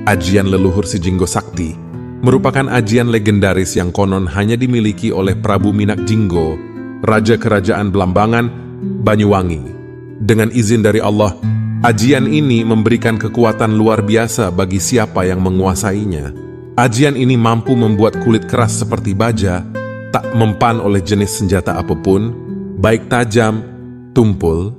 Ajian leluhur Si Jinggo Sakti merupakan ajian legendaris yang konon hanya dimiliki oleh Prabu Minak Jinggo, Raja Kerajaan Blambangan, Banyuwangi. Dengan izin dari Allah, ajian ini memberikan kekuatan luar biasa bagi siapa yang menguasainya. Ajian ini mampu membuat kulit keras seperti baja, tak mempan oleh jenis senjata apapun, baik tajam, tumpul,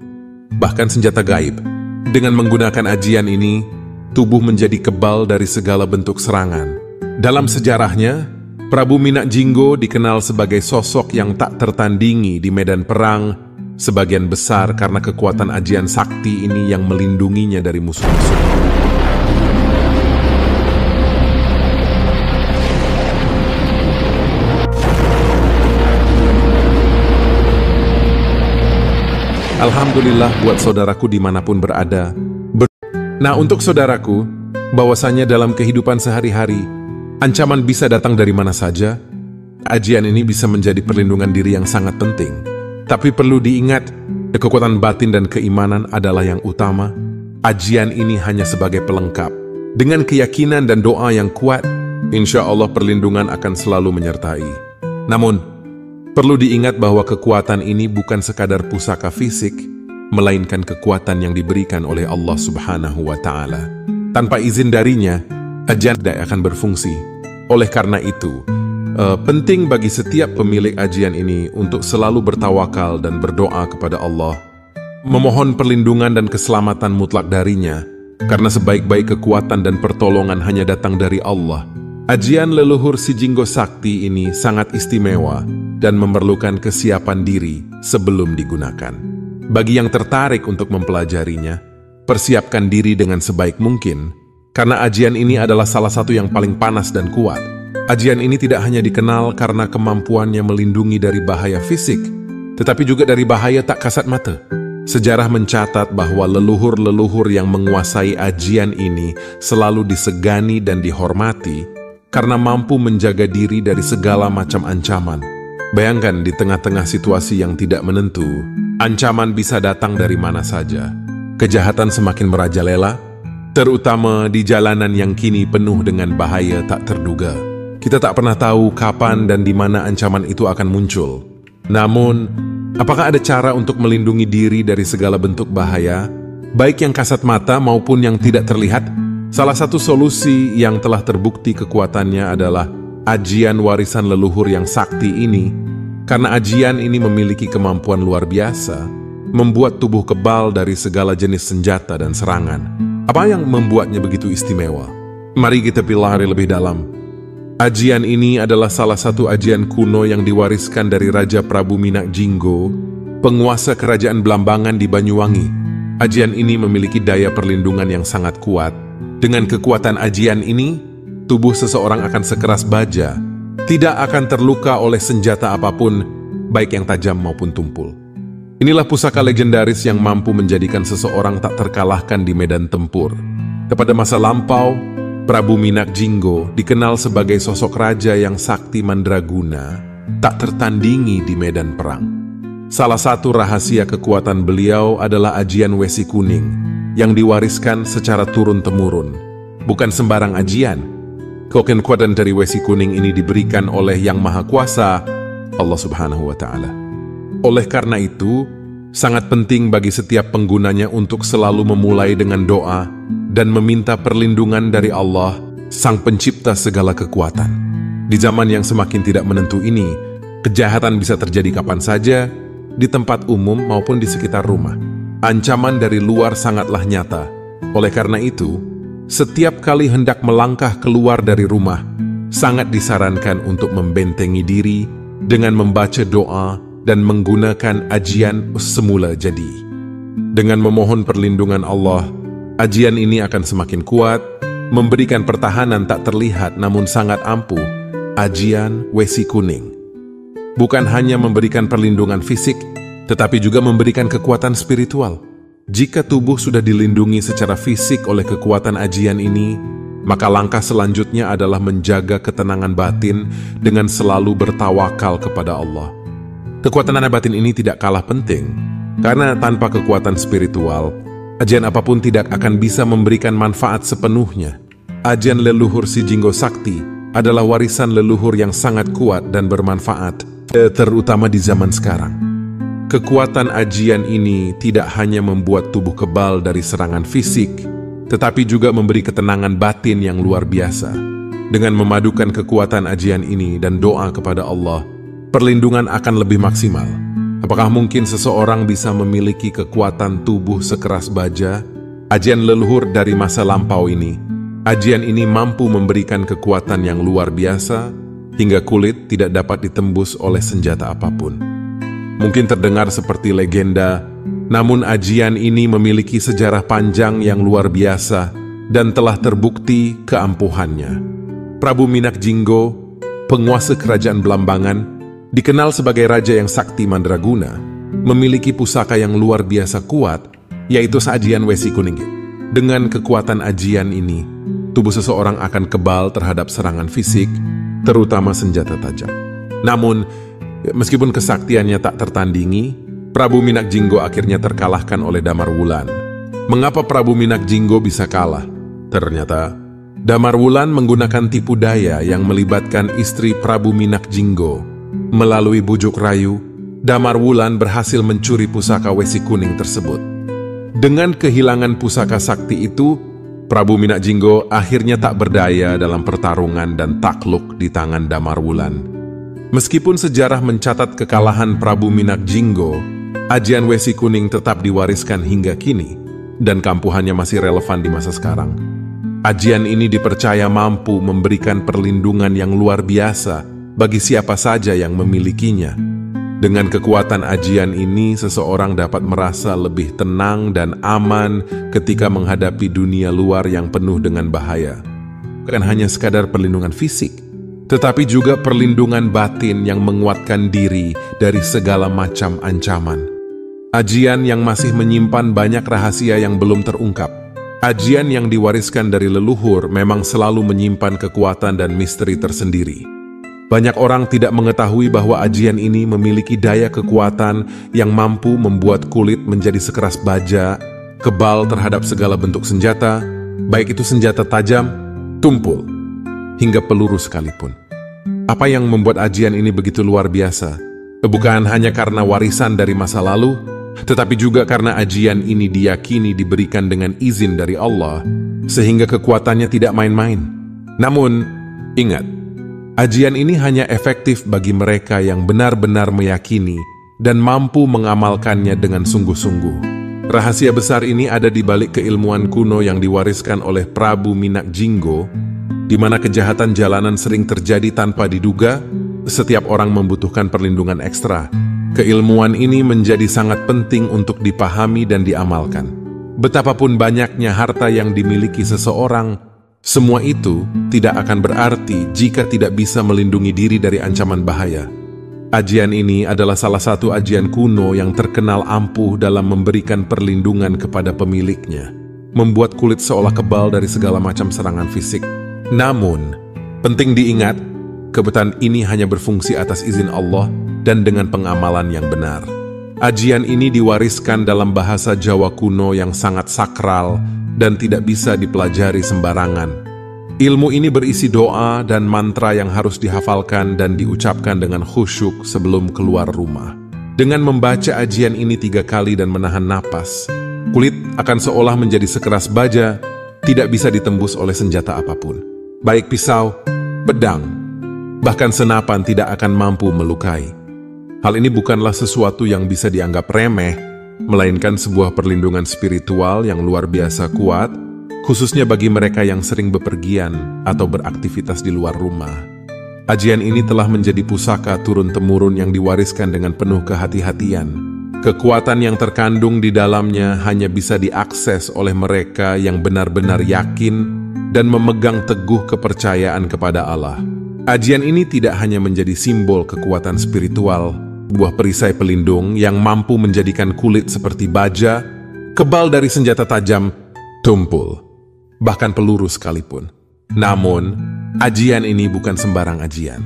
bahkan senjata gaib. Dengan menggunakan ajian ini, tubuh menjadi kebal dari segala bentuk serangan. Dalam sejarahnya, Prabu Minak Jinggo dikenal sebagai sosok yang tak tertandingi di medan perang, sebagian besar karena kekuatan ajian sakti ini yang melindunginya dari musuh-musuh. Alhamdulillah buat saudaraku dimanapun berada. Nah, untuk saudaraku, bahwasanya dalam kehidupan sehari-hari, ancaman bisa datang dari mana saja. Ajian ini bisa menjadi perlindungan diri yang sangat penting. Tapi perlu diingat, kekuatan batin dan keimanan adalah yang utama. Ajian ini hanya sebagai pelengkap. Dengan keyakinan dan doa yang kuat, insya Allah perlindungan akan selalu menyertai. Namun, perlu diingat bahwa kekuatan ini bukan sekadar pusaka fisik, melainkan kekuatan yang diberikan oleh Allah Subhanahu wa Ta'ala. Tanpa izin darinya, ajian tidak akan berfungsi. Oleh karena itu, penting bagi setiap pemilik ajian ini untuk selalu bertawakal dan berdoa kepada Allah, memohon perlindungan dan keselamatan mutlak darinya, karena sebaik-baik kekuatan dan pertolongan hanya datang dari Allah. Ajian leluhur Si Jinggo Sakti ini sangat istimewa dan memerlukan kesiapan diri sebelum digunakan. Bagi yang tertarik untuk mempelajarinya, persiapkan diri dengan sebaik mungkin, karena ajian ini adalah salah satu yang paling panas dan kuat. Ajian ini tidak hanya dikenal karena kemampuannya melindungi dari bahaya fisik, tetapi juga dari bahaya tak kasat mata. Sejarah mencatat bahwa leluhur-leluhur yang menguasai ajian ini selalu disegani dan dihormati karena mampu menjaga diri dari segala macam ancaman. Bayangkan di tengah-tengah situasi yang tidak menentu, ancaman bisa datang dari mana saja. Kejahatan semakin merajalela, terutama di jalanan yang kini penuh dengan bahaya tak terduga. Kita tak pernah tahu kapan dan di mana ancaman itu akan muncul. Namun, apakah ada cara untuk melindungi diri dari segala bentuk bahaya, baik yang kasat mata maupun yang tidak terlihat? Salah satu solusi yang telah terbukti kekuatannya adalah ajian warisan leluhur yang sakti ini, karena ajian ini memiliki kemampuan luar biasa, membuat tubuh kebal dari segala jenis senjata dan serangan. Apa yang membuatnya begitu istimewa? Mari kita pelajari lebih dalam. Ajian ini adalah salah satu ajian kuno yang diwariskan dari Raja Prabu Minak Jinggo, penguasa kerajaan Blambangan di Banyuwangi. Ajian ini memiliki daya perlindungan yang sangat kuat. Dengan kekuatan ajian ini, tubuh seseorang akan sekeras baja, tidak akan terluka oleh senjata apapun, baik yang tajam maupun tumpul. Inilah pusaka legendaris yang mampu menjadikan seseorang tak terkalahkan di medan tempur. Kepada masa lampau, Prabu Minak Jinggo dikenal sebagai sosok raja yang sakti mandraguna, tak tertandingi di medan perang. Salah satu rahasia kekuatan beliau adalah ajian Wesi Kuning, yang diwariskan secara turun-temurun. Bukan sembarang ajian. Kekuatan dari Wesi Kuning ini diberikan oleh Yang Maha Kuasa, Allah Subhanahu wa Ta'ala. Oleh karena itu, sangat penting bagi setiap penggunanya untuk selalu memulai dengan doa dan meminta perlindungan dari Allah, Sang Pencipta segala kekuatan. Di zaman yang semakin tidak menentu ini, kejahatan bisa terjadi kapan saja, di tempat umum maupun di sekitar rumah. Ancaman dari luar sangatlah nyata. Oleh karena itu, setiap kali hendak melangkah keluar dari rumah, sangat disarankan untuk membentengi diri dengan membaca doa dan menggunakan ajian semula jadi. Dengan memohon perlindungan Allah, ajian ini akan semakin kuat, memberikan pertahanan tak terlihat namun sangat ampuh. Ajian Wesi Kuning bukan hanya memberikan perlindungan fisik, tetapi juga memberikan kekuatan spiritual. Jika tubuh sudah dilindungi secara fisik oleh kekuatan ajian ini, maka langkah selanjutnya adalah menjaga ketenangan batin dengan selalu bertawakal kepada Allah. Kekuatan batin ini tidak kalah penting, karena tanpa kekuatan spiritual, ajian apapun tidak akan bisa memberikan manfaat sepenuhnya. ajian leluhur Si Jinggo Sakti adalah warisan leluhur yang sangat kuat dan bermanfaat, terutama di zaman sekarang. Kekuatan ajian ini tidak hanya membuat tubuh kebal dari serangan fisik, tetapi juga memberi ketenangan batin yang luar biasa. Dengan memadukan kekuatan ajian ini dan doa kepada Allah, perlindungan akan lebih maksimal. Apakah mungkin seseorang bisa memiliki kekuatan tubuh sekeras baja? Ajian leluhur dari masa lampau ini, ajian ini mampu memberikan kekuatan yang luar biasa hingga kulit tidak dapat ditembus oleh senjata apapun. Mungkin terdengar seperti legenda, namun ajian ini memiliki sejarah panjang yang luar biasa dan telah terbukti keampuhannya. Prabu Minak Jinggo, penguasa kerajaan Belambangan, dikenal sebagai raja yang sakti mandraguna, memiliki pusaka yang luar biasa kuat, yaitu sajian Wesi Kuning. Dengan kekuatan ajian ini, tubuh seseorang akan kebal terhadap serangan fisik, terutama senjata tajam. Namun, meskipun kesaktiannya tak tertandingi, Prabu Minak Jinggo akhirnya terkalahkan oleh Damar Wulan. Mengapa Prabu Minak Jinggo bisa kalah? Ternyata, Damar Wulan menggunakan tipu daya yang melibatkan istri Prabu Minak Jinggo. Melalui bujuk rayu, Damar Wulan berhasil mencuri pusaka Wesi Kuning tersebut. Dengan kehilangan pusaka sakti itu, Prabu Minak Jinggo akhirnya tak berdaya dalam pertarungan dan takluk di tangan Damar Wulan. Meskipun sejarah mencatat kekalahan Prabu Minak Jinggo, ajian Wesi Kuning tetap diwariskan hingga kini, dan kampuhannya masih relevan di masa sekarang. Ajian ini dipercaya mampu memberikan perlindungan yang luar biasa bagi siapa saja yang memilikinya. Dengan kekuatan ajian ini, seseorang dapat merasa lebih tenang dan aman ketika menghadapi dunia luar yang penuh dengan bahaya. Bukan hanya sekadar perlindungan fisik, tetapi juga perlindungan batin yang menguatkan diri dari segala macam ancaman. Ajian yang masih menyimpan banyak rahasia yang belum terungkap. Ajian yang diwariskan dari leluhur memang selalu menyimpan kekuatan dan misteri tersendiri. Banyak orang tidak mengetahui bahwa ajian ini memiliki daya kekuatan yang mampu membuat kulit menjadi sekeras baja, kebal terhadap segala bentuk senjata, baik itu senjata tajam, tumpul, hingga peluru sekalipun. Apa yang membuat ajian ini begitu luar biasa? Bukan hanya karena warisan dari masa lalu, tetapi juga karena ajian ini diyakini diberikan dengan izin dari Allah, sehingga kekuatannya tidak main-main. Namun, ingat, ajian ini hanya efektif bagi mereka yang benar-benar meyakini dan mampu mengamalkannya dengan sungguh-sungguh. Rahasia besar ini ada di balik keilmuan kuno yang diwariskan oleh Prabu Minak Jinggo, di mana kejahatan jalanan sering terjadi tanpa diduga. Setiap orang membutuhkan perlindungan ekstra. Keilmuan ini menjadi sangat penting untuk dipahami dan diamalkan. Betapapun banyaknya harta yang dimiliki seseorang, semua itu tidak akan berarti jika tidak bisa melindungi diri dari ancaman bahaya. Ajian ini adalah salah satu ajian kuno yang terkenal ampuh dalam memberikan perlindungan kepada pemiliknya, membuat kulit seolah kebal dari segala macam serangan fisik. Namun, penting diingat, kebetulan ini hanya berfungsi atas izin Allah dan dengan pengamalan yang benar. Ajian ini diwariskan dalam bahasa Jawa kuno yang sangat sakral dan tidak bisa dipelajari sembarangan. Ilmu ini berisi doa dan mantra yang harus dihafalkan dan diucapkan dengan khusyuk sebelum keluar rumah. Dengan membaca ajian ini 3 kali dan menahan napas, kulit akan seolah menjadi sekeras baja, tidak bisa ditembus oleh senjata apapun. Baik pisau, pedang, bahkan senapan tidak akan mampu melukai. Hal ini bukanlah sesuatu yang bisa dianggap remeh, melainkan sebuah perlindungan spiritual yang luar biasa kuat, khususnya bagi mereka yang sering bepergian atau beraktivitas di luar rumah. Ajian ini telah menjadi pusaka turun-temurun yang diwariskan dengan penuh kehati-hatian. Kekuatan yang terkandung di dalamnya hanya bisa diakses oleh mereka yang benar-benar yakin dan memegang teguh kepercayaan kepada Allah. Ajian ini tidak hanya menjadi simbol kekuatan spiritual, buah perisai pelindung yang mampu menjadikan kulit seperti baja, kebal dari senjata tajam, tumpul, bahkan peluru sekalipun. Namun, ajian ini bukan sembarang ajian.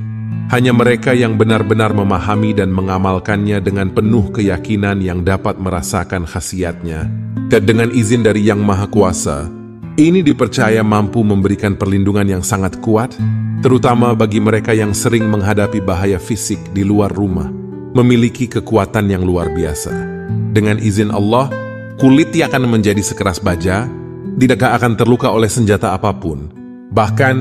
Hanya mereka yang benar-benar memahami dan mengamalkannya dengan penuh keyakinan yang dapat merasakan khasiatnya. Dan dengan izin dari Yang Maha Kuasa, Ini dipercaya mampu memberikan perlindungan yang sangat kuat, terutama bagi mereka yang sering menghadapi bahaya fisik di luar rumah, memiliki kekuatan yang luar biasa. Dengan izin Allah, kulit yang akan menjadi sekeras baja, tidak akan terluka oleh senjata apapun. Bahkan,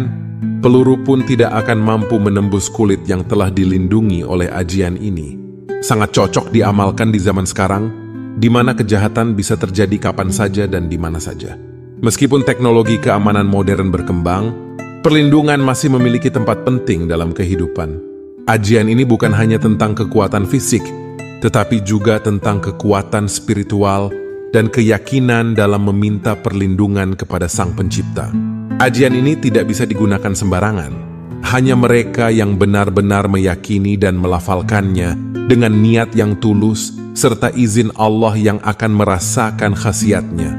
peluru pun tidak akan mampu menembus kulit yang telah dilindungi oleh ajian ini. Sangat cocok diamalkan di zaman sekarang, di mana kejahatan bisa terjadi kapan saja dan di mana saja. Meskipun teknologi keamanan modern berkembang, perlindungan masih memiliki tempat penting dalam kehidupan. Ajian ini bukan hanya tentang kekuatan fisik, tetapi juga tentang kekuatan spiritual dan keyakinan dalam meminta perlindungan kepada Sang Pencipta. Ajian ini tidak bisa digunakan sembarangan. Hanya mereka yang benar-benar meyakini dan melafalkannya dengan niat yang tulus serta izin Allah yang akan merasakan khasiatnya,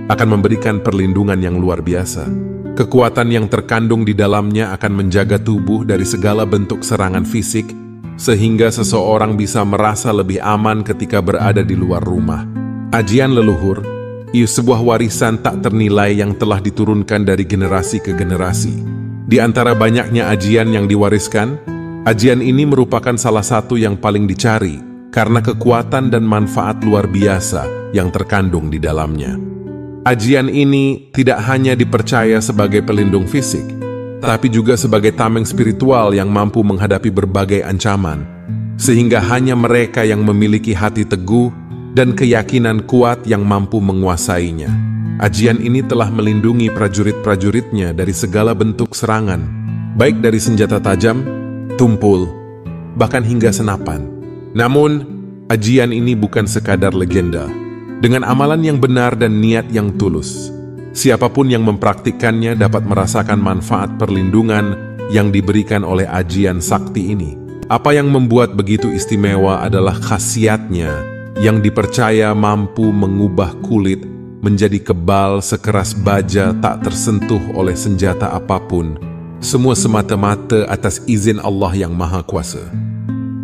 akan memberikan perlindungan yang luar biasa. Kekuatan yang terkandung di dalamnya akan menjaga tubuh dari segala bentuk serangan fisik, sehingga seseorang bisa merasa lebih aman ketika berada di luar rumah. Ajian leluhur, sebuah warisan tak ternilai yang telah diturunkan dari generasi ke generasi. Di antara banyaknya ajian yang diwariskan, ajian ini merupakan salah satu yang paling dicari karena kekuatan dan manfaat luar biasa yang terkandung di dalamnya. Ajian ini tidak hanya dipercaya sebagai pelindung fisik, tapi juga sebagai tameng spiritual yang mampu menghadapi berbagai ancaman, sehingga hanya mereka yang memiliki hati teguh dan keyakinan kuat yang mampu menguasainya. Ajian ini telah melindungi prajurit-prajuritnya dari segala bentuk serangan, baik dari senjata tajam, tumpul, bahkan hingga senapan. Namun, ajian ini bukan sekadar legenda. Dengan amalan yang benar dan niat yang tulus, siapapun yang mempraktikkannya dapat merasakan manfaat perlindungan yang diberikan oleh ajian sakti ini. Apa yang membuat begitu istimewa adalah khasiatnya yang dipercaya mampu mengubah kulit menjadi kebal sekeras baja tak tersentuh oleh senjata apapun, semua semata-mata atas izin Allah yang Maha Kuasa.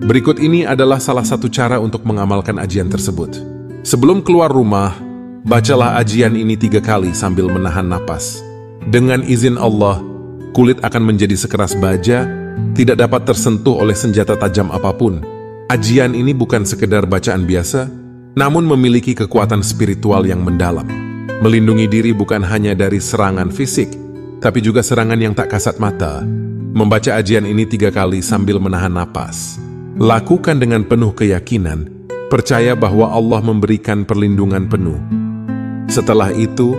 Berikut ini adalah salah satu cara untuk mengamalkan ajian tersebut. Sebelum keluar rumah, bacalah ajian ini 3 kali sambil menahan napas. Dengan izin Allah, kulit akan menjadi sekeras baja, tidak dapat tersentuh oleh senjata tajam apapun. Ajian ini bukan sekedar bacaan biasa, namun memiliki kekuatan spiritual yang mendalam. Melindungi diri bukan hanya dari serangan fisik, tapi juga serangan yang tak kasat mata. Membaca ajian ini 3 kali sambil menahan napas. Lakukan dengan penuh keyakinan, percaya bahwa Allah memberikan perlindungan penuh. Setelah itu,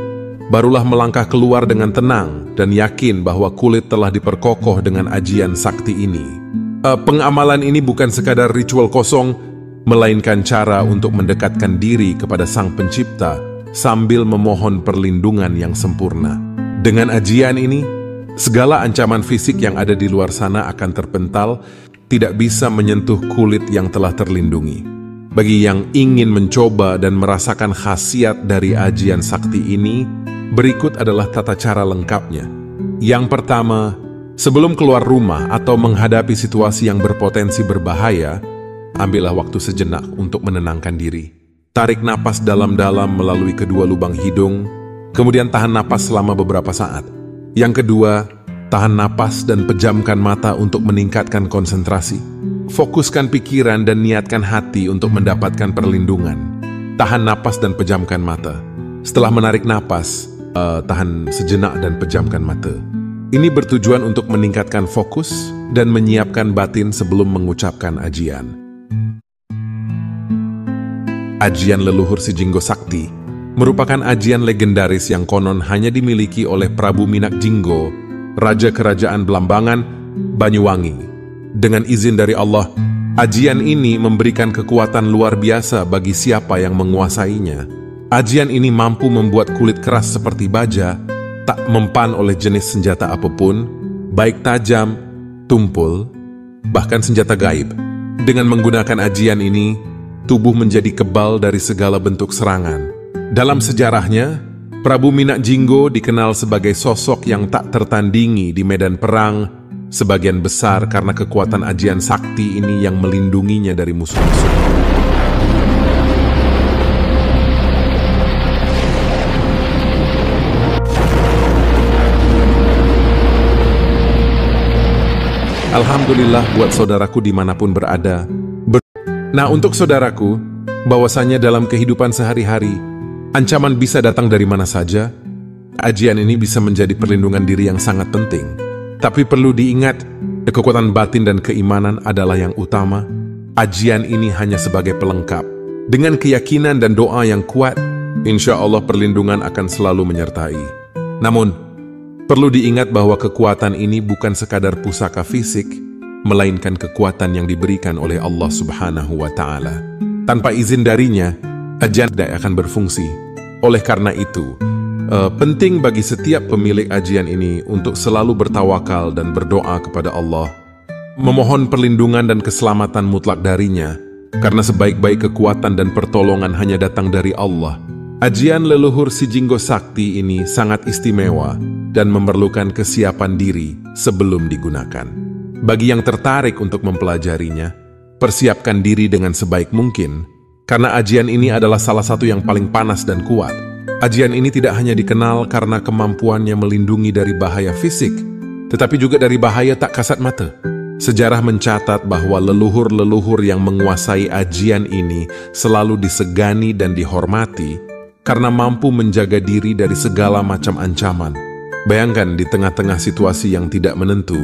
barulah melangkah keluar dengan tenang dan yakin bahwa kulit telah diperkokoh dengan ajian sakti ini. Pengamalan ini bukan sekadar ritual kosong, melainkan cara untuk mendekatkan diri kepada Sang Pencipta sambil memohon perlindungan yang sempurna. Dengan ajian ini, segala ancaman fisik yang ada di luar sana akan terpental, tidak bisa menyentuh kulit yang telah terlindungi. Bagi yang ingin mencoba dan merasakan khasiat dari ajian sakti ini, berikut adalah tata cara lengkapnya. Yang pertama, sebelum keluar rumah atau menghadapi situasi yang berpotensi berbahaya, ambillah waktu sejenak untuk menenangkan diri. Tarik napas dalam-dalam melalui kedua lubang hidung, kemudian tahan napas selama beberapa saat. Yang kedua, tahan napas dan pejamkan mata untuk meningkatkan konsentrasi. Fokuskan pikiran dan niatkan hati untuk mendapatkan perlindungan. Tahan napas dan pejamkan mata. Setelah menarik napas, tahan sejenak dan pejamkan mata. Ini bertujuan untuk meningkatkan fokus dan menyiapkan batin sebelum mengucapkan ajian. Ajian leluhur si Jinggo Sakti merupakan ajian legendaris yang konon hanya dimiliki oleh Prabu Minak Jinggo, Raja Kerajaan Belambangan, Banyuwangi. Dengan izin dari Allah, ajian ini memberikan kekuatan luar biasa bagi siapa yang menguasainya. Ajian ini mampu membuat kulit keras seperti baja, tak mempan oleh jenis senjata apapun, baik tajam, tumpul, bahkan senjata gaib. Dengan menggunakan ajian ini, tubuh menjadi kebal dari segala bentuk serangan. Dalam sejarahnya, Prabu Minak Jinggo dikenal sebagai sosok yang tak tertandingi di medan perang, sebagian besar karena kekuatan ajian sakti ini yang melindunginya dari musuh-musuh. Alhamdulillah buat saudaraku dimanapun berada. Nah, untuk saudaraku, bahwasanya dalam kehidupan sehari-hari, ancaman bisa datang dari mana saja. Ajian ini bisa menjadi perlindungan diri yang sangat penting. Tapi perlu diingat, kekuatan batin dan keimanan adalah yang utama. Ajian ini hanya sebagai pelengkap. Dengan keyakinan dan doa yang kuat, insya Allah perlindungan akan selalu menyertai. Namun, perlu diingat bahwa kekuatan ini bukan sekadar pusaka fisik, melainkan kekuatan yang diberikan oleh Allah Subhanahu wa Ta'ala. Tanpa izin darinya, ajian tidak akan berfungsi. Oleh karena itu, penting bagi setiap pemilik ajian ini untuk selalu bertawakal dan berdoa kepada Allah, memohon perlindungan dan keselamatan mutlak darinya, karena sebaik-baik kekuatan dan pertolongan hanya datang dari Allah. Ajian leluhur Si Jinggo Sakti ini sangat istimewa dan memerlukan kesiapan diri sebelum digunakan. Bagi yang tertarik untuk mempelajarinya, persiapkan diri dengan sebaik mungkin, karena ajian ini adalah salah satu yang paling panas dan kuat. Ajian ini tidak hanya dikenal karena kemampuannya melindungi dari bahaya fisik, tetapi juga dari bahaya tak kasat mata. Sejarah mencatat bahwa leluhur-leluhur yang menguasai ajian ini selalu disegani dan dihormati karena mampu menjaga diri dari segala macam ancaman. Bayangkan di tengah-tengah situasi yang tidak menentu,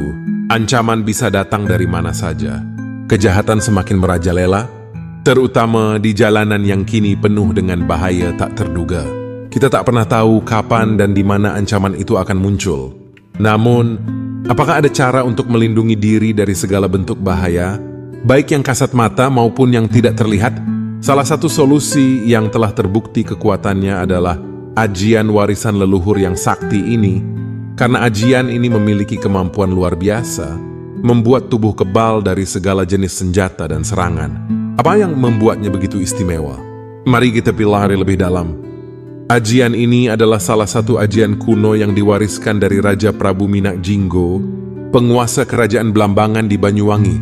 ancaman bisa datang dari mana saja. Kejahatan semakin merajalela, terutama di jalanan yang kini penuh dengan bahaya tak terduga. Kita tak pernah tahu kapan dan di mana ancaman itu akan muncul. Namun, apakah ada cara untuk melindungi diri dari segala bentuk bahaya, baik yang kasat mata maupun yang tidak terlihat? Salah satu solusi yang telah terbukti kekuatannya adalah ajian warisan leluhur yang sakti ini. Karena ajian ini memiliki kemampuan luar biasa, membuat tubuh kebal dari segala jenis senjata dan serangan. Apa yang membuatnya begitu istimewa? Mari kita pelajari lebih dalam. Ajian ini adalah salah satu ajian kuno yang diwariskan dari Raja Prabu Minak Jinggo, penguasa kerajaan Blambangan di Banyuwangi.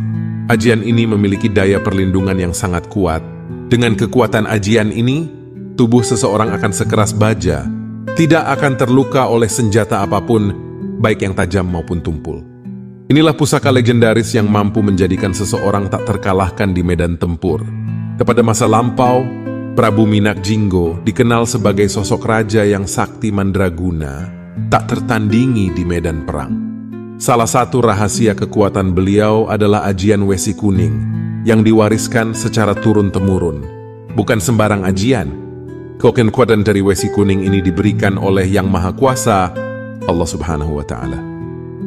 Ajian ini memiliki daya perlindungan yang sangat kuat. Dengan kekuatan ajian ini, tubuh seseorang akan sekeras baja, tidak akan terluka oleh senjata apapun, baik yang tajam maupun tumpul. Inilah pusaka legendaris yang mampu menjadikan seseorang tak terkalahkan di medan tempur. Kepada masa lampau, Prabu Minak Jinggo dikenal sebagai sosok raja yang sakti mandraguna, tak tertandingi di medan perang. Salah satu rahasia kekuatan beliau adalah ajian Wesi Kuning, yang diwariskan secara turun-temurun. Bukan sembarang ajian. Kekuatan dari Wesi Kuning ini diberikan oleh Yang Maha Kuasa, Allah Subhanahu wa Ta'ala.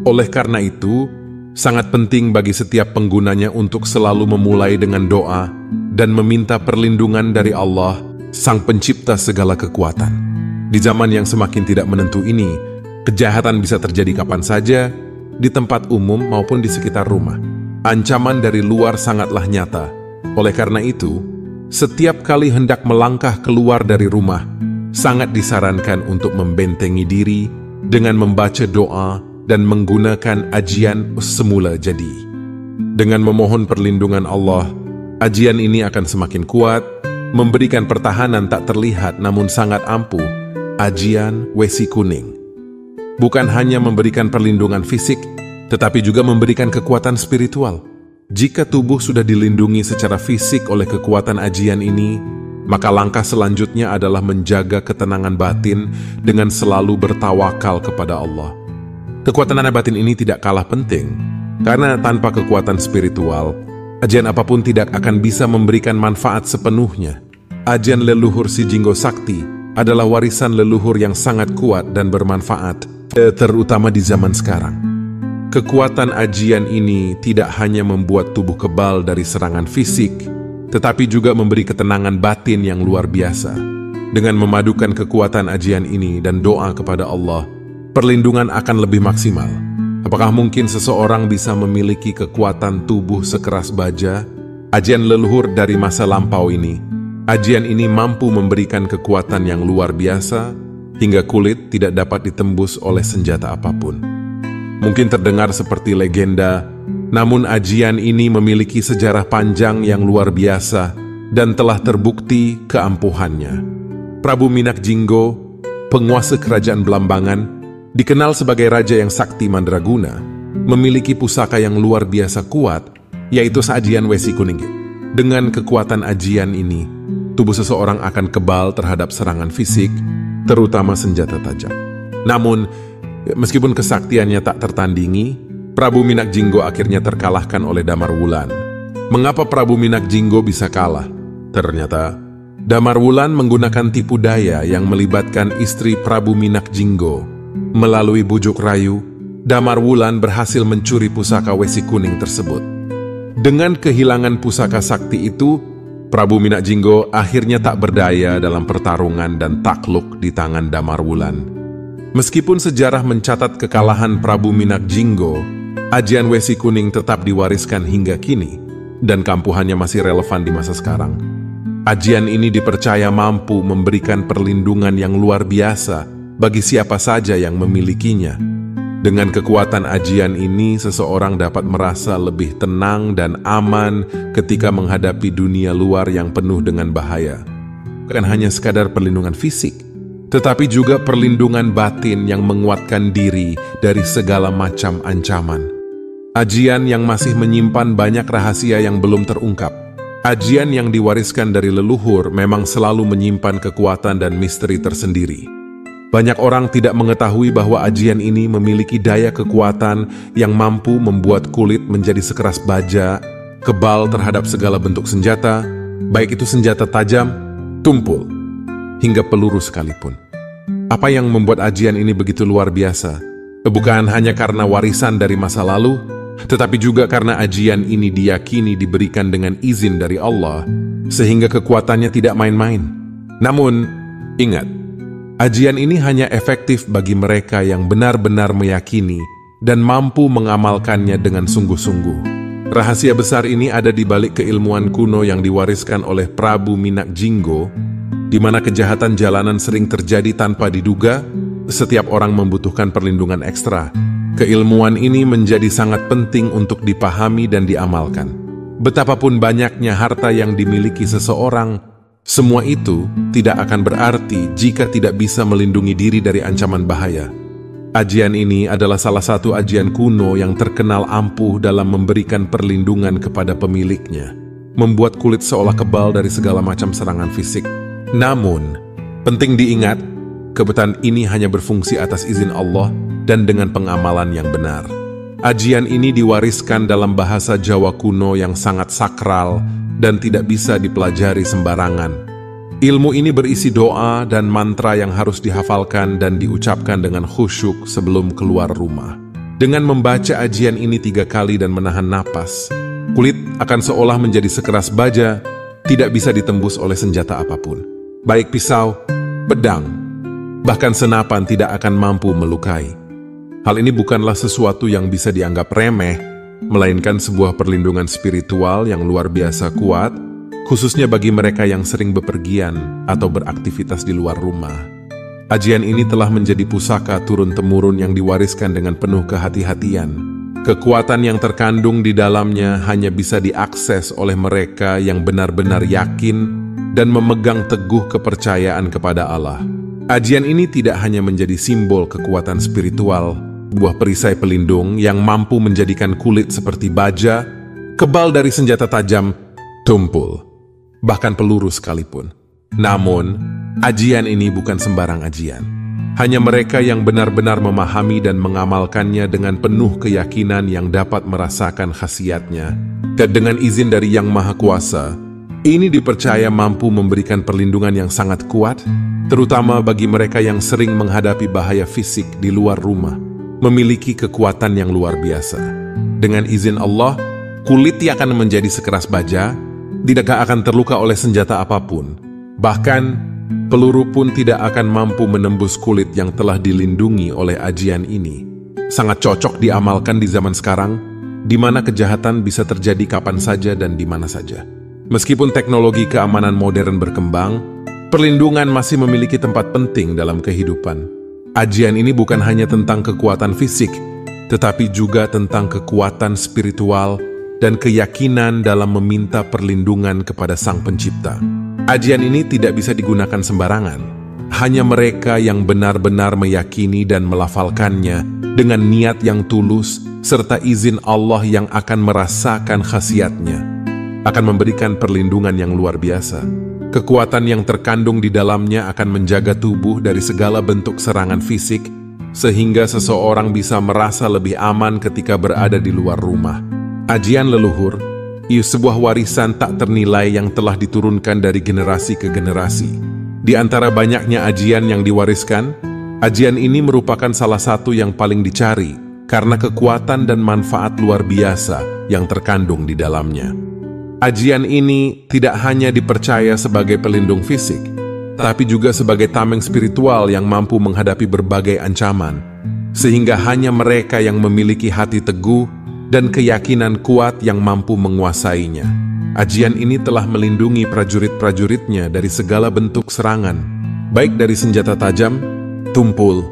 Oleh karena itu, sangat penting bagi setiap penggunanya untuk selalu memulai dengan doa dan meminta perlindungan dari Allah, Sang Pencipta segala kekuatan. Di zaman yang semakin tidak menentu ini, kejahatan bisa terjadi kapan saja, di tempat umum maupun di sekitar rumah. Ancaman dari luar sangatlah nyata. Oleh karena itu, setiap kali hendak melangkah keluar dari rumah, sangat disarankan untuk membentengi diri dengan membaca doa dan menggunakan ajian semula jadi. Dengan memohon perlindungan Allah, ajian ini akan semakin kuat, memberikan pertahanan tak terlihat namun sangat ampuh. Ajian Wesi Kuning bukan hanya memberikan perlindungan fisik, tetapi juga memberikan kekuatan spiritual. Jika tubuh sudah dilindungi secara fisik oleh kekuatan ajian ini, maka langkah selanjutnya adalah menjaga ketenangan batin dengan selalu bertawakal kepada Allah. Kekuatan batin ini tidak kalah penting, karena tanpa kekuatan spiritual, ajian apapun tidak akan bisa memberikan manfaat sepenuhnya. Ajian leluhur Si Jinggo Sakti adalah warisan leluhur yang sangat kuat dan bermanfaat, terutama di zaman sekarang. Kekuatan ajian ini tidak hanya membuat tubuh kebal dari serangan fisik, tetapi juga memberi ketenangan batin yang luar biasa. Dengan memadukan kekuatan ajian ini dan doa kepada Allah, perlindungan akan lebih maksimal. Apakah mungkin seseorang bisa memiliki kekuatan tubuh sekeras baja? Ajian leluhur dari masa lampau ini, ajian ini mampu memberikan kekuatan yang luar biasa, hingga kulit tidak dapat ditembus oleh senjata apapun. Mungkin terdengar seperti legenda, namun ajian ini memiliki sejarah panjang yang luar biasa dan telah terbukti keampuhannya. Prabu Minak Jinggo, penguasa kerajaan Blambangan, dikenal sebagai raja yang sakti mandraguna. memiliki pusaka yang luar biasa kuat, yaitu sajian Wesi Kuning. Dengan kekuatan ajian ini, tubuh seseorang akan kebal terhadap serangan fisik, terutama senjata tajam. Namun, meskipun kesaktiannya tak tertandingi, Prabu Minak Jinggo akhirnya terkalahkan oleh Damar Wulan. Mengapa Prabu Minak Jinggo bisa kalah? Ternyata, Damar Wulan menggunakan tipu daya yang melibatkan istri Prabu Minak Jinggo. Melalui bujuk rayu, Damar Wulan berhasil mencuri pusaka Wesi Kuning tersebut. Dengan kehilangan pusaka sakti itu, Prabu Minak Jinggo akhirnya tak berdaya dalam pertarungan dan takluk di tangan Damar Wulan. Meskipun sejarah mencatat kekalahan Prabu Minak Jinggo, ajian Wesi Kuning tetap diwariskan hingga kini, dan kampuhannya masih relevan di masa sekarang. Ajian ini dipercaya mampu memberikan perlindungan yang luar biasa bagi siapa saja yang memilikinya. Dengan kekuatan ajian ini, seseorang dapat merasa lebih tenang dan aman ketika menghadapi dunia luar yang penuh dengan bahaya. Bukan hanya sekadar perlindungan fisik, tetapi juga perlindungan batin yang menguatkan diri dari segala macam ancaman. Ajian yang masih menyimpan banyak rahasia yang belum terungkap. Ajian yang diwariskan dari leluhur memang selalu menyimpan kekuatan dan misteri tersendiri. Banyak orang tidak mengetahui bahwa ajian ini memiliki daya kekuatan yang mampu membuat kulit menjadi sekeras baja, kebal terhadap segala bentuk senjata, baik itu senjata tajam, tumpul, hingga peluru sekalipun. Apa yang membuat ajian ini begitu luar biasa? Bukan hanya karena warisan dari masa lalu, tetapi juga karena ajian ini diyakini diberikan dengan izin dari Allah, sehingga kekuatannya tidak main-main. Namun, ingat, ajian ini hanya efektif bagi mereka yang benar-benar meyakini dan mampu mengamalkannya dengan sungguh-sungguh. Rahasia besar ini ada di balik keilmuan kuno yang diwariskan oleh Prabu Minak Jinggo, di mana kejahatan jalanan sering terjadi tanpa diduga. Setiap orang membutuhkan perlindungan ekstra. Keilmuan ini menjadi sangat penting untuk dipahami dan diamalkan. Betapapun banyaknya harta yang dimiliki seseorang, semua itu tidak akan berarti jika tidak bisa melindungi diri dari ancaman bahaya. Ajian ini adalah salah satu ajian kuno yang terkenal ampuh dalam memberikan perlindungan kepada pemiliknya, membuat kulit seolah kebal dari segala macam serangan fisik. Namun, penting diingat, kebetulan ini hanya berfungsi atas izin Allah dan dengan pengamalan yang benar. Ajian ini diwariskan dalam bahasa Jawa kuno yang sangat sakral dan tidak bisa dipelajari sembarangan. Ilmu ini berisi doa dan mantra yang harus dihafalkan dan diucapkan dengan khusyuk sebelum keluar rumah. Dengan membaca ajian ini 3 kali dan menahan napas, kulit akan seolah menjadi sekeras baja, tidak bisa ditembus oleh senjata apapun. Baik pisau, pedang, bahkan senapan tidak akan mampu melukai. Hal ini bukanlah sesuatu yang bisa dianggap remeh, melainkan sebuah perlindungan spiritual yang luar biasa kuat, khususnya bagi mereka yang sering bepergian atau beraktivitas di luar rumah. Ajian ini telah menjadi pusaka turun-temurun yang diwariskan dengan penuh kehati-hatian. Kekuatan yang terkandung di dalamnya hanya bisa diakses oleh mereka yang benar-benar yakin dan memegang teguh kepercayaan kepada Allah. Ajian ini tidak hanya menjadi simbol kekuatan spiritual, buah perisai pelindung yang mampu menjadikan kulit seperti baja, kebal dari senjata tajam, tumpul, bahkan peluru sekalipun. Namun, ajian ini bukan sembarang ajian. Hanya mereka yang benar-benar memahami dan mengamalkannya dengan penuh keyakinan yang dapat merasakan khasiatnya. Dan dengan izin dari Yang Maha Kuasa, ini dipercaya mampu memberikan perlindungan yang sangat kuat, terutama bagi mereka yang sering menghadapi bahaya fisik di luar rumah. Memiliki kekuatan yang luar biasa. Dengan izin Allah, kulit yang akan menjadi sekeras baja, tidak akan terluka oleh senjata apapun. Bahkan, peluru pun tidak akan mampu menembus kulit yang telah dilindungi oleh ajian ini. Sangat cocok diamalkan di zaman sekarang, di mana kejahatan bisa terjadi kapan saja dan di mana saja. Meskipun teknologi keamanan modern berkembang, perlindungan masih memiliki tempat penting dalam kehidupan. Ajian ini bukan hanya tentang kekuatan fisik, tetapi juga tentang kekuatan spiritual dan keyakinan dalam meminta perlindungan kepada Sang Pencipta. Ajian ini tidak bisa digunakan sembarangan. Hanya mereka yang benar-benar meyakini dan melafalkannya dengan niat yang tulus serta izin Allah yang akan merasakan khasiatnya, akan memberikan perlindungan yang luar biasa. Kekuatan yang terkandung di dalamnya akan menjaga tubuh dari segala bentuk serangan fisik, sehingga seseorang bisa merasa lebih aman ketika berada di luar rumah. Ajian leluhur, sebuah warisan tak ternilai yang telah diturunkan dari generasi ke generasi. Di antara banyaknya ajian yang diwariskan, ajian ini merupakan salah satu yang paling dicari karena kekuatan dan manfaat luar biasa yang terkandung di dalamnya. Ajian ini tidak hanya dipercaya sebagai pelindung fisik, tapi juga sebagai tameng spiritual yang mampu menghadapi berbagai ancaman, sehingga hanya mereka yang memiliki hati teguh dan keyakinan kuat yang mampu menguasainya. Ajian ini telah melindungi prajurit-prajuritnya dari segala bentuk serangan, baik dari senjata tajam, tumpul,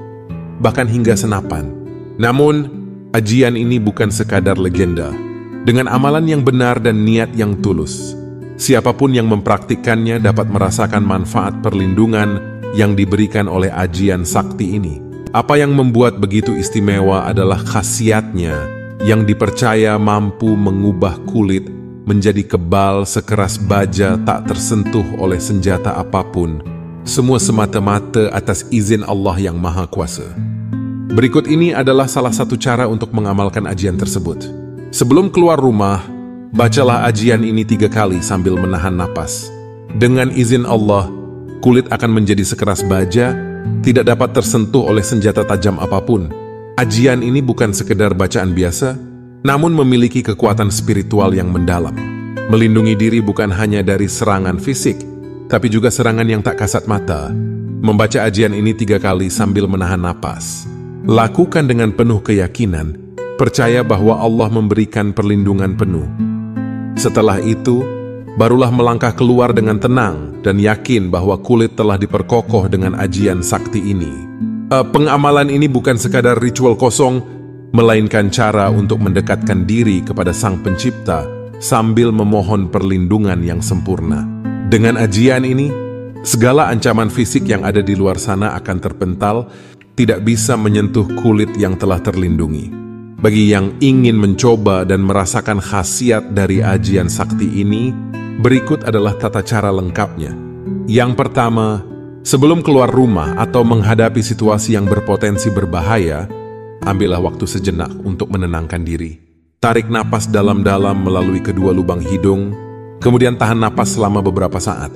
bahkan hingga senapan. Namun, ajian ini bukan sekadar legenda. Dengan amalan yang benar dan niat yang tulus, siapapun yang mempraktikkannya dapat merasakan manfaat perlindungan yang diberikan oleh ajian sakti ini. Apa yang membuat begitu istimewa adalah khasiatnya yang dipercaya mampu mengubah kulit menjadi kebal sekeras baja tak tersentuh oleh senjata apapun. Semua semata-mata atas izin Allah yang Maha Kuasa. Berikut ini adalah salah satu cara untuk mengamalkan ajian tersebut. Sebelum keluar rumah, bacalah ajian ini 3 kali sambil menahan napas. Dengan izin Allah, kulit akan menjadi sekeras baja, tidak dapat tersentuh oleh senjata tajam apapun. Ajian ini bukan sekedar bacaan biasa, namun memiliki kekuatan spiritual yang mendalam. Melindungi diri bukan hanya dari serangan fisik, tapi juga serangan yang tak kasat mata. Membaca ajian ini 3 kali sambil menahan napas. Lakukan dengan penuh keyakinan, percaya bahwa Allah memberikan perlindungan penuh. Setelah itu, barulah melangkah keluar dengan tenang dan yakin bahwa kulit telah diperkokoh dengan ajian sakti ini. Pengamalan ini bukan sekadar ritual kosong, melainkan cara untuk mendekatkan diri kepada Sang Pencipta sambil memohon perlindungan yang sempurna. Dengan ajian ini, segala ancaman fisik yang ada di luar sana akan terpental, tidak bisa menyentuh kulit yang telah terlindungi. Bagi yang ingin mencoba dan merasakan khasiat dari ajian sakti ini, berikut adalah tata cara lengkapnya. Yang pertama, sebelum keluar rumah atau menghadapi situasi yang berpotensi berbahaya, ambillah waktu sejenak untuk menenangkan diri. Tarik napas dalam-dalam melalui kedua lubang hidung, kemudian tahan napas selama beberapa saat.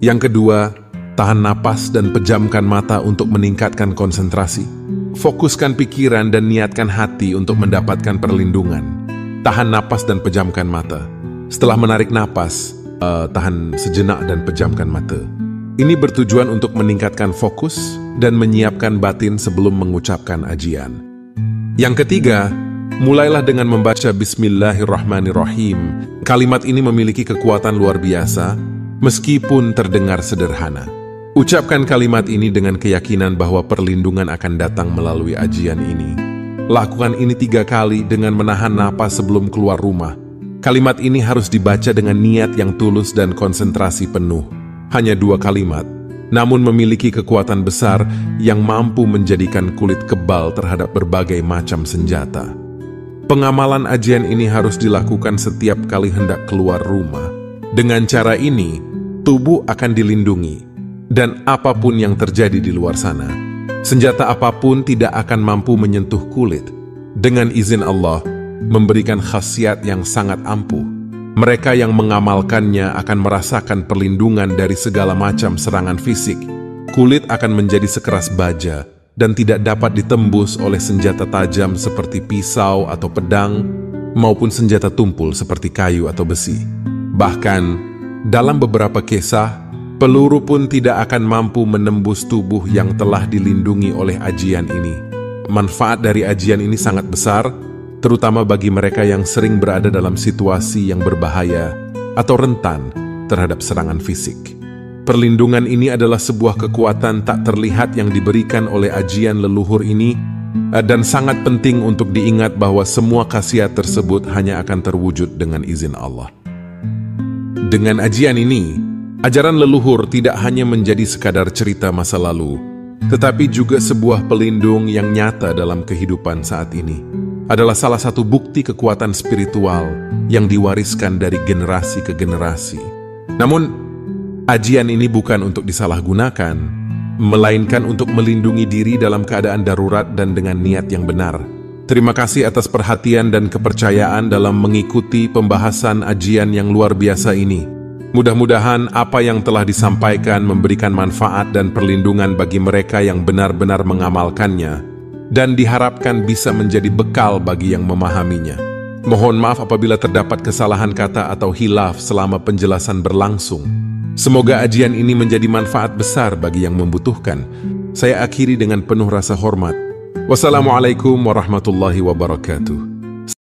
Yang kedua, tahan napas dan pejamkan mata untuk meningkatkan konsentrasi. Fokuskan pikiran dan niatkan hati untuk mendapatkan perlindungan. Tahan napas dan pejamkan mata. Setelah menarik napas, tahan sejenak dan pejamkan mata. Ini bertujuan untuk meningkatkan fokus dan menyiapkan batin sebelum mengucapkan ajian. Yang ketiga, mulailah dengan membaca Bismillahirrahmanirrahim. Kalimat ini memiliki kekuatan luar biasa, meskipun terdengar sederhana. Ucapkan kalimat ini dengan keyakinan bahwa perlindungan akan datang melalui ajian ini. Lakukan ini 3 kali dengan menahan napas sebelum keluar rumah. Kalimat ini harus dibaca dengan niat yang tulus dan konsentrasi penuh. Hanya 2 kalimat, namun memiliki kekuatan besar yang mampu menjadikan kulit kebal terhadap berbagai macam senjata. Pengamalan ajian ini harus dilakukan setiap kali hendak keluar rumah. Dengan cara ini, tubuh akan dilindungi. Dan apapun yang terjadi di luar sana, senjata apapun tidak akan mampu menyentuh kulit. Dengan izin Allah, memberikan khasiat yang sangat ampuh. Mereka yang mengamalkannya akan merasakan perlindungan dari segala macam serangan fisik. Kulit akan menjadi sekeras baja dan tidak dapat ditembus oleh senjata tajam seperti pisau atau pedang, maupun senjata tumpul seperti kayu atau besi. Bahkan, dalam beberapa kisah, peluru pun tidak akan mampu menembus tubuh yang telah dilindungi oleh ajian ini. Manfaat dari ajian ini sangat besar, terutama bagi mereka yang sering berada dalam situasi yang berbahaya atau rentan terhadap serangan fisik. Perlindungan ini adalah sebuah kekuatan tak terlihat yang diberikan oleh ajian leluhur ini, dan sangat penting untuk diingat bahwa semua khasiat tersebut hanya akan terwujud dengan izin Allah. Dengan ajian ini, ajaran leluhur tidak hanya menjadi sekadar cerita masa lalu, tetapi juga sebuah pelindung yang nyata dalam kehidupan saat ini. adalah salah satu bukti kekuatan spiritual yang diwariskan dari generasi ke generasi. Namun, ajian ini bukan untuk disalahgunakan, melainkan untuk melindungi diri dalam keadaan darurat dan dengan niat yang benar. Terima kasih atas perhatian dan kepercayaan dalam mengikuti pembahasan ajian yang luar biasa ini. Mudah-mudahan apa yang telah disampaikan memberikan manfaat dan perlindungan bagi mereka yang benar-benar mengamalkannya, dan diharapkan bisa menjadi bekal bagi yang memahaminya. Mohon maaf apabila terdapat kesalahan kata atau hilaf selama penjelasan berlangsung. Semoga ajian ini menjadi manfaat besar bagi yang membutuhkan. Saya akhiri dengan penuh rasa hormat. Wassalamualaikum warahmatullahi wabarakatuh.